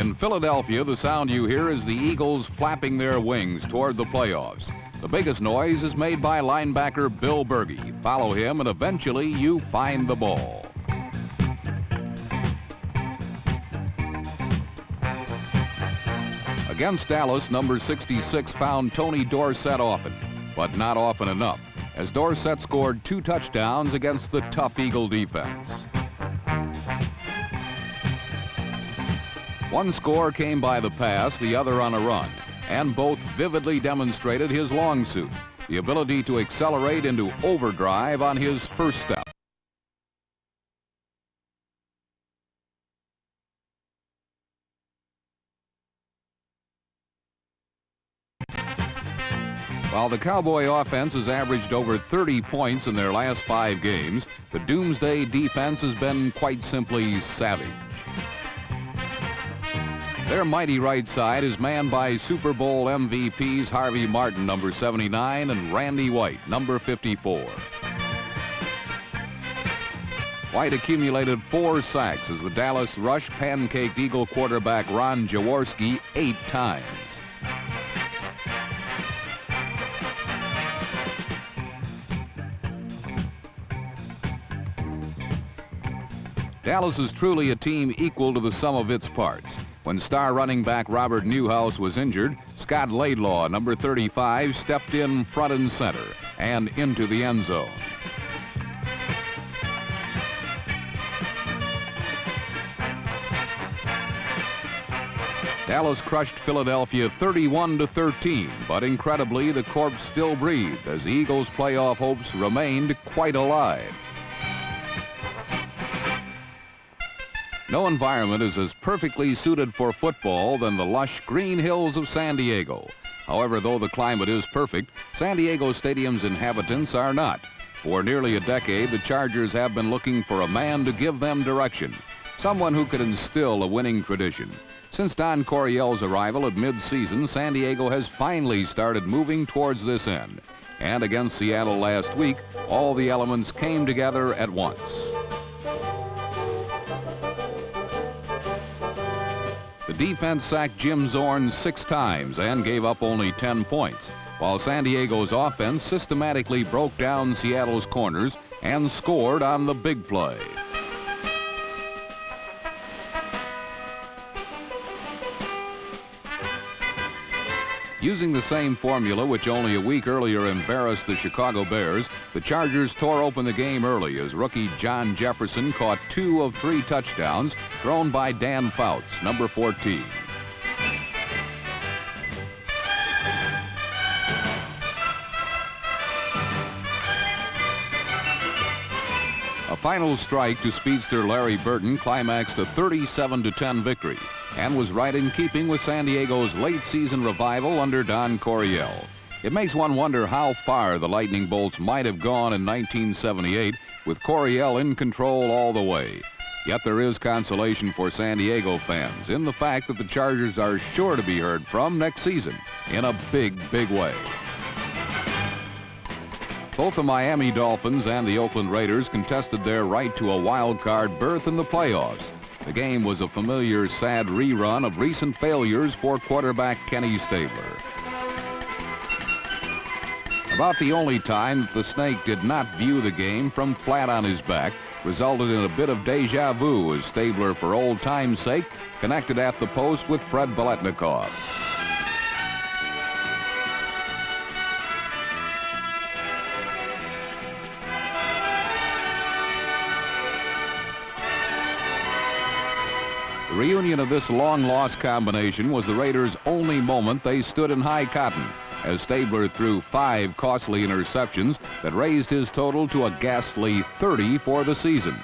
In Philadelphia, the sound you hear is the Eagles flapping their wings toward the playoffs. The biggest noise is made by linebacker Bill Bergey. Follow him and eventually you find the ball. Against Dallas, number 66 found Tony Dorsett often, but not often enough, as Dorsett scored 2 touchdowns against the tough Eagle defense. One score came by the pass, the other on a run, and both vividly demonstrated his long suit, the ability to accelerate into overdrive on his first step. While the Cowboy offense has averaged over 30 points in their last 5 games, the Doomsday defense has been quite simply savage. Their mighty right side is manned by Super Bowl MVPs Harvey Martin, number 79, and Randy White, number 54. White accumulated 4 sacks as the Dallas Rush pancaked Eagle quarterback Ron Jaworski 8 times. Dallas is truly a team equal to the sum of its parts. When star running back Robert Newhouse was injured, Scott Laidlaw, number 35, stepped in front and center and into the end zone. Dallas crushed Philadelphia 31-13, but incredibly the corpse still breathed as the Eagles' playoff hopes remained quite alive. No environment is as perfectly suited for football than the lush green hills of San Diego. However, though the climate is perfect, San Diego Stadium's inhabitants are not. For nearly a decade, the Chargers have been looking for a man to give them direction, someone who could instill a winning tradition. Since Don Coryell's arrival at mid-season, San Diego has finally started moving towards this end. And against Seattle last week, all the elements came together at once. The defense sacked Jim Zorn 6 times and gave up only 10 points, while San Diego's offense systematically broke down Seattle's corners and scored on the big play. Using the same formula which only a week earlier embarrassed the Chicago Bears, the Chargers tore open the game early as rookie John Jefferson caught 2 of 3 touchdowns thrown by Dan Fouts, number 14. A final strike to speedster Larry Burton climaxed a 37-10 victory and was right in keeping with San Diego's late-season revival under Don Coryell. It makes one wonder how far the Lightning Bolts might have gone in 1978 with Coryell in control all the way. Yet there is consolation for San Diego fans in the fact that the Chargers are sure to be heard from next season in a big, big way. Both the Miami Dolphins and the Oakland Raiders contested their right to a wild card berth in the playoffs. The game was a familiar, sad rerun of recent failures for quarterback Kenny Stabler. About the only time that the Snake did not view the game from flat on his back resulted in a bit of deja vu as Stabler, for old time's sake, connected at the post with Fred Biletnikoff. The reunion of this long-lost combination was the Raiders' only moment they stood in high cotton, as Stabler threw 5 costly interceptions that raised his total to a ghastly 30 for the season.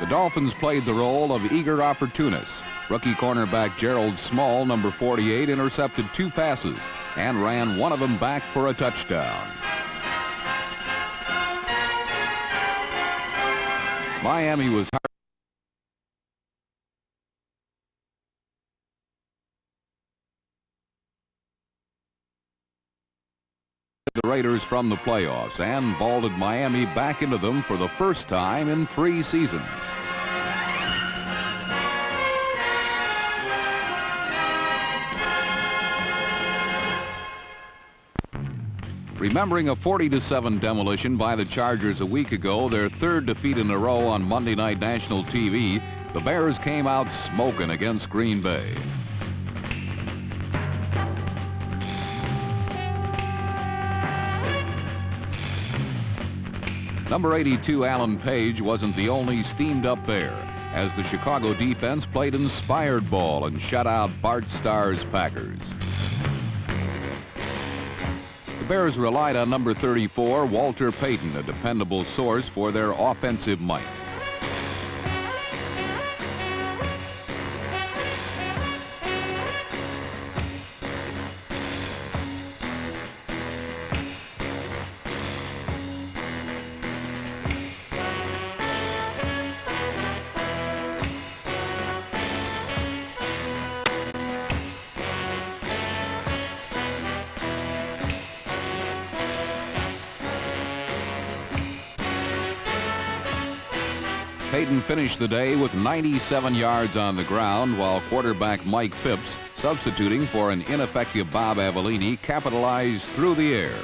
The Dolphins played the role of eager opportunists. Rookie cornerback Gerald Small, number 48, intercepted 2 passes and ran one of them back for a touchdown. Miami was hard the Raiders from the playoffs and vaulted Miami back into them for the first time in 3 seasons. Remembering a 40-7 demolition by the Chargers a week ago, their 3rd defeat in a row on Monday Night National TV, the Bears came out smoking against Green Bay. Number 82, Alan Page, wasn't the only steamed-up Bear, as the Chicago defense played inspired ball and shut out Bart Starr's Packers. The Bears relied on number 34, Walter Payton, a dependable source for their offensive might. Payton finished the day with 97 yards on the ground, while quarterback Mike Phipps, substituting for an ineffective Bob Avellini, capitalized through the air.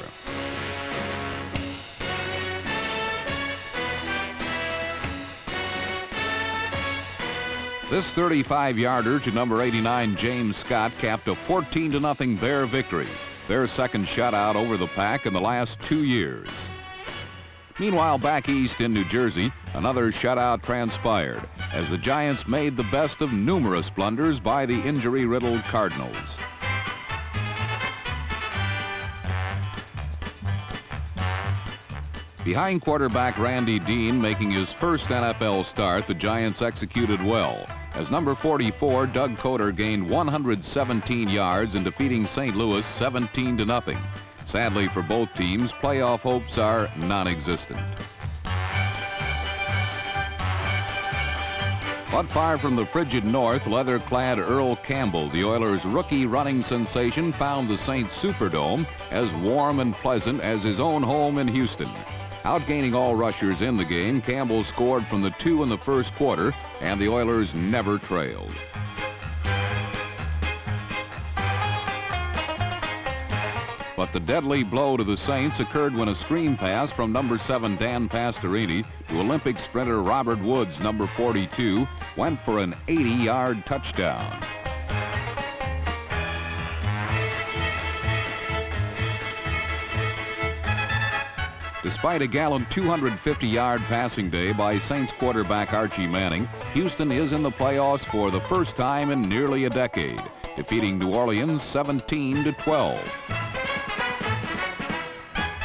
This 35-yarder to number 89 James Scott capped a 14-0 Bear victory, their second shutout over the Pack in the last 2 years. Meanwhile, back east in New Jersey, another shutout transpired as the Giants made the best of numerous blunders by the injury-riddled Cardinals. Behind quarterback Randy Dean making his first NFL start, the Giants executed well, as number 44 Doug Coder gained 117 yards in defeating St. Louis 17-0. Sadly for both teams, playoff hopes are non-existent. But far from the frigid north, leather-clad Earl Campbell, the Oilers' rookie running sensation, found the Saints Superdome as warm and pleasant as his own home in Houston. Outgaining all rushers in the game, Campbell scored from the 2 in the first quarter, and the Oilers never trailed. But the deadly blow to the Saints occurred when a screen pass from number 7 Dan Pastorini to Olympic sprinter Robert Woods, number 42, went for an 80-yard touchdown. Despite a gallant 250-yard passing day by Saints quarterback Archie Manning, Houston is in the playoffs for the first time in nearly a decade, defeating New Orleans 17-12.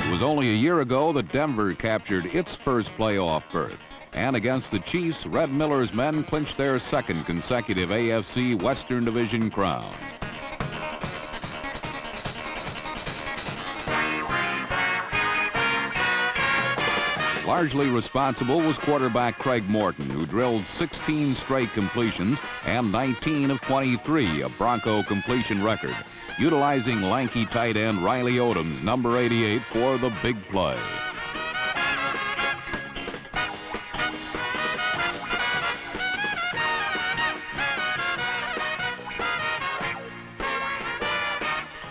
It was only a year ago that Denver captured its first playoff berth, and against the Chiefs, Red Miller's men clinched their second consecutive AFC Western Division crown. Largely responsible was quarterback Craig Morton, who drilled 16 straight completions and 19 of 23, a Bronco completion record, utilizing lanky tight end Riley Odom's number 88 for the big play.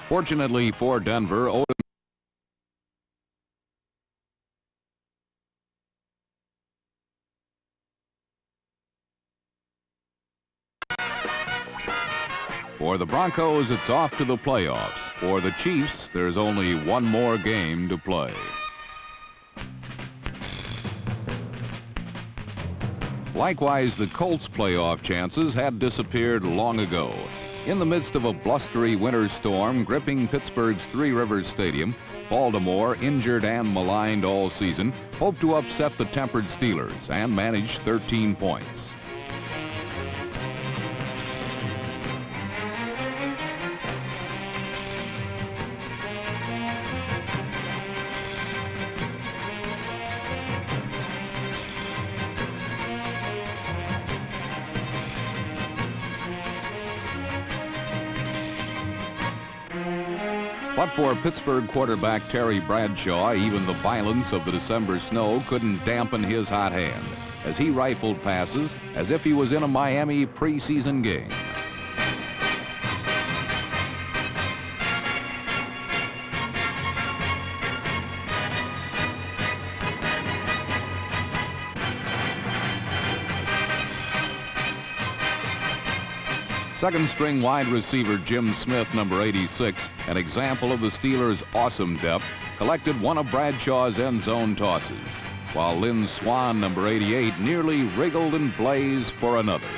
Fortunately for Denver, Odom For the Broncos, it's off to the playoffs. For the Chiefs, there's only one more game to play. Likewise, the Colts' playoff chances had disappeared long ago. In the midst of a blustery winter storm gripping Pittsburgh's Three Rivers Stadium, Baltimore, injured and maligned all season, hoped to upset the tempered Steelers and manage 13 points. But for Pittsburgh quarterback Terry Bradshaw, even the violence of the December snow couldn't dampen his hot hand as he rifled passes as if he was in a Miami preseason game. Second-string wide receiver Jim Smith, number 86, an example of the Steelers' awesome depth, collected one of Bradshaw's end zone tosses, while Lynn Swan, number 88, nearly wriggled and blazed for another.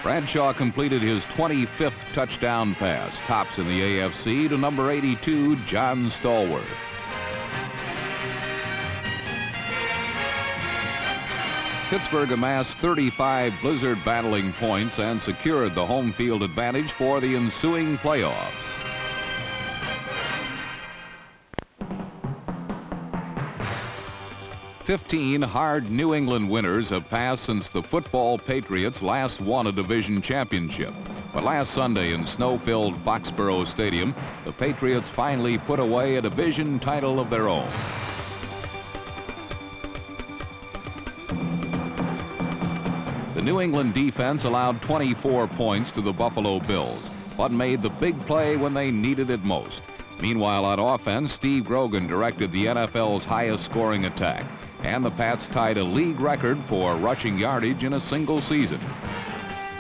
Bradshaw completed his 25th touchdown pass, tops in the AFC, to number 82, John Stallworth. Pittsburgh amassed 35 blizzard battling points and secured the home field advantage for the ensuing playoffs. 15 hard New England winners have passed since the football Patriots last won a division championship. But last Sunday in snow-filled Foxborough Stadium, the Patriots finally put away a division title of their own. The New England defense allowed 24 points to the Buffalo Bills, but made the big play when they needed it most. Meanwhile, on offense, Steve Grogan directed the NFL's highest-scoring attack, and the Pats tied a league record for rushing yardage in a single season.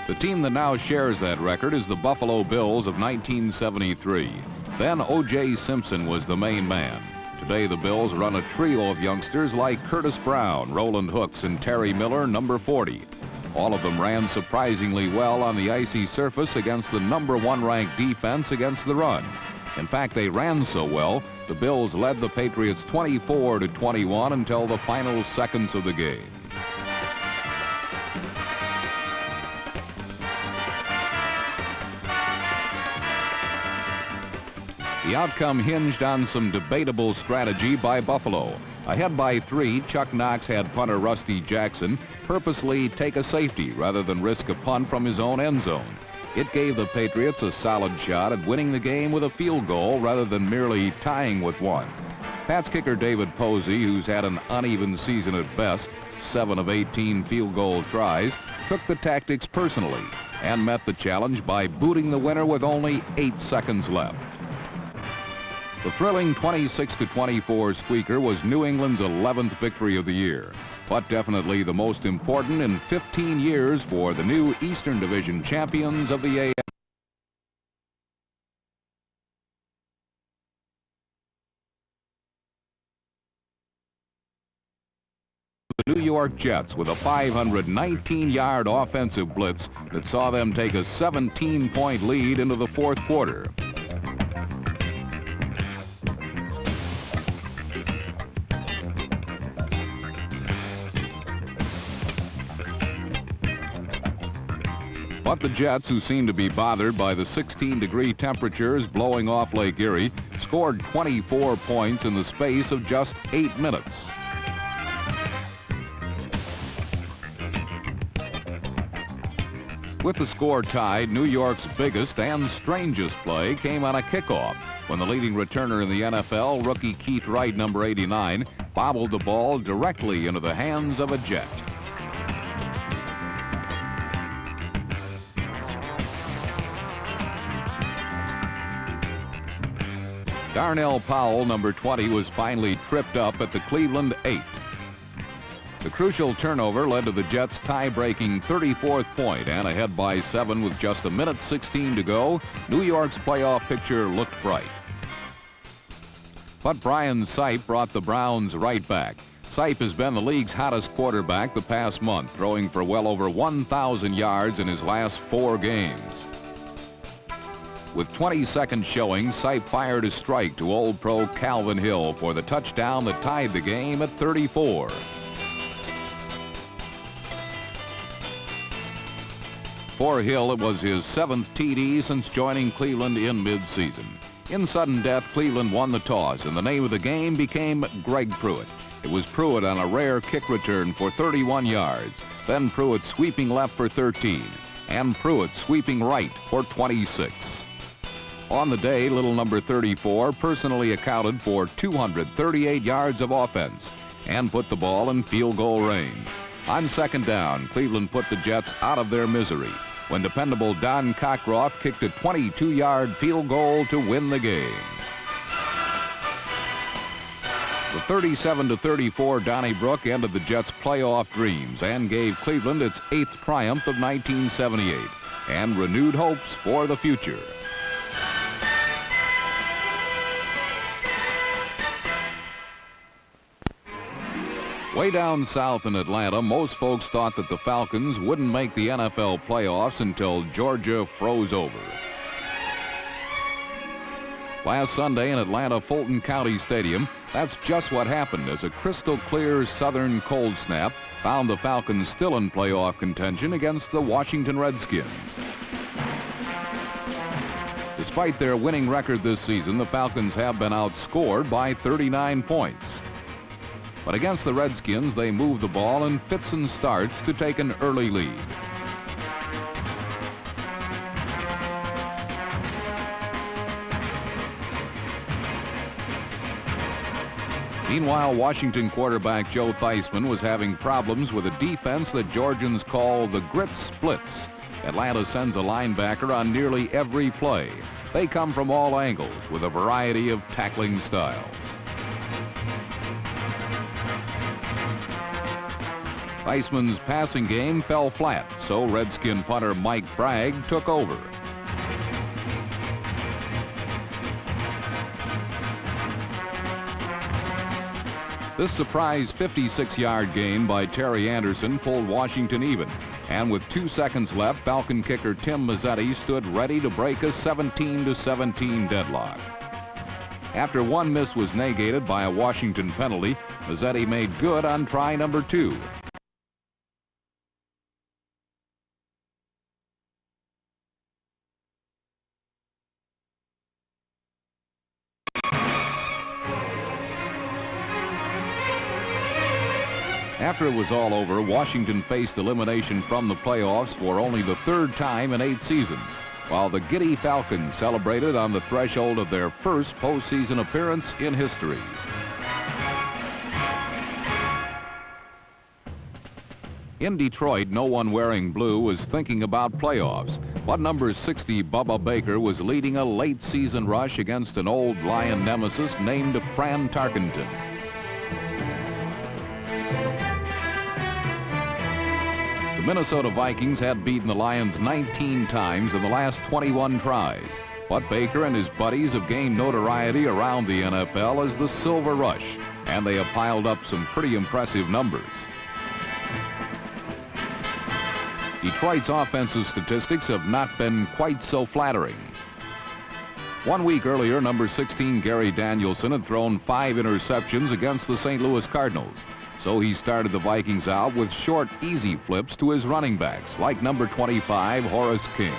The team that now shares that record is the Buffalo Bills of 1973. Then O.J. Simpson was the main man. Today, the Bills run a trio of youngsters like Curtis Brown, Roland Hooks, and Terry Miller, number 40. All of them ran surprisingly well on the icy surface against the number 1 ranked defense against the run. In fact, they ran so well, the Bills led the Patriots 24-21 until the final seconds of the game. The outcome hinged on some debatable strategy by Buffalo. Ahead by 3, Chuck Knox had punter Rusty Jackson purposely take a safety rather than risk a punt from his own end zone. It gave the Patriots a solid shot at winning the game with a field goal rather than merely tying with one. Pats kicker David Posey, who's had an uneven season at best, 7 of 18 field goal tries, took the tactics personally and met the challenge by booting the winner with only 8 seconds left. The thrilling 26-24 squeaker was New England's 11th victory of the year, but definitely the most important in 15 years for the new Eastern Division champions of the AFC. The New York Jets with a 519-yard offensive blitz that saw them take a 17-point lead into the fourth quarter. But the Jets, who seemed to be bothered by the 16-degree temperatures blowing off Lake Erie, scored 24 points in the space of just 8 minutes. With the score tied, New York's biggest and strangest play came on a kickoff when the leading returner in the NFL, rookie Keith Wright, number 89, bobbled the ball directly into the hands of a Jet. Darnell Powell, number 20, was finally tripped up at the Cleveland 8. The crucial turnover led to the Jets' tie-breaking 34th point, and ahead by 7 with just 1:16 to go, New York's playoff picture looked bright. But Brian Sipe brought the Browns right back. Sipe has been the league's hottest quarterback the past month, throwing for well over 1,000 yards in his last 4 games. With 20 seconds showing, Sipe fired a strike to Old Pro Calvin Hill for the touchdown that tied the game at 34. For Hill, it was his 7th TD since joining Cleveland in mid-season. In sudden death, Cleveland won the toss, and the name of the game became Greg Pruitt. It was Pruitt on a rare kick return for 31 yards, then Pruitt sweeping left for 13, and Pruitt sweeping right for 26. On the day, little number 34 personally accounted for 238 yards of offense and put the ball in field goal range. On second down, Cleveland put the Jets out of their misery when dependable Don Cockroft kicked a 22-yard field goal to win the game. The 37-34 Donnybrook ended the Jets' playoff dreams and gave Cleveland its 8th triumph of 1978 and renewed hopes for the future. Way down south in Atlanta, most folks thought that the Falcons wouldn't make the NFL playoffs until Georgia froze over. Last Sunday in Atlanta Fulton County Stadium, that's just what happened as a crystal clear southern cold snap found the Falcons still in playoff contention against the Washington Redskins. Despite their winning record this season, the Falcons have been outscored by 39 points. But against the Redskins, they moved the ball in fits and starts to take an early lead. Meanwhile, Washington quarterback Joe Theismann was having problems with a defense that Georgians call the grit splits. Atlanta sends a linebacker on nearly every play. They come from all angles with a variety of tackling styles. Theismann's passing game fell flat, so Redskin punter Mike Bragg took over. This surprise 56-yard gain by Terry Anderson pulled Washington even, and with 2 seconds left, Falcon kicker Tim Mazzetti stood ready to break a 17-17 deadlock. After one miss was negated by a Washington penalty, Mazzetti made good on try number 2. After it was all over, Washington faced elimination from the playoffs for only the 3rd time in 8 seasons, while the giddy Falcons celebrated on the threshold of their first postseason appearance in history. In Detroit, no one wearing blue was thinking about playoffs, but number 60 Bubba Baker was leading a late season rush against an old Lion nemesis named Fran Tarkenton. The Minnesota Vikings had beaten the Lions 19 times in the last 21 tries, but Baker and his buddies have gained notoriety around the NFL as the Silver Rush, and they have piled up some pretty impressive numbers. Detroit's offensive statistics have not been quite so flattering. 1 week earlier, number 16 Gary Danielson had thrown 5 interceptions against the St. Louis Cardinals. So he started the Vikings out with short, easy flips to his running backs, like number 25, Horace King.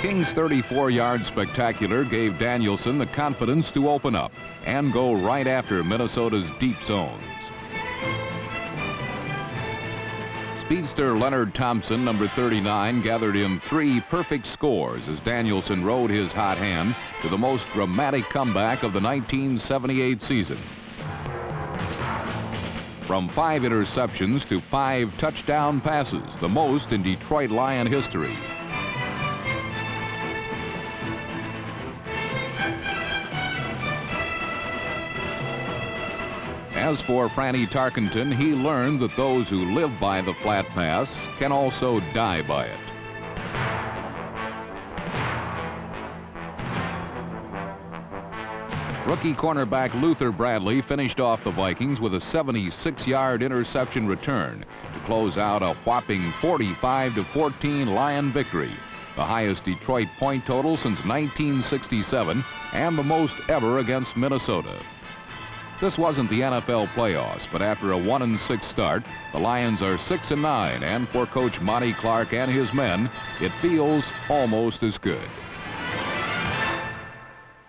King's 34-yard spectacular gave Danielson the confidence to open up and go right after Minnesota's deep zones. Speedster Leonard Thompson, number 39, gathered in 3 perfect scores as Danielson rode his hot hand to the most dramatic comeback of the 1978 season. From 5 interceptions to 5 touchdown passes, the most in Detroit Lion history. As for Franny Tarkenton, he learned that those who live by the flat pass can also die by it. Rookie cornerback Luther Bradley finished off the Vikings with a 76-yard interception return to close out a whopping 45-14 Lion victory. the highest Detroit point total since 1967, and the most ever against Minnesota. This wasn't the NFL playoffs, but after a 1-6 start, the Lions are 6-9, and for Coach Monty Clark and his men, it feels almost as good.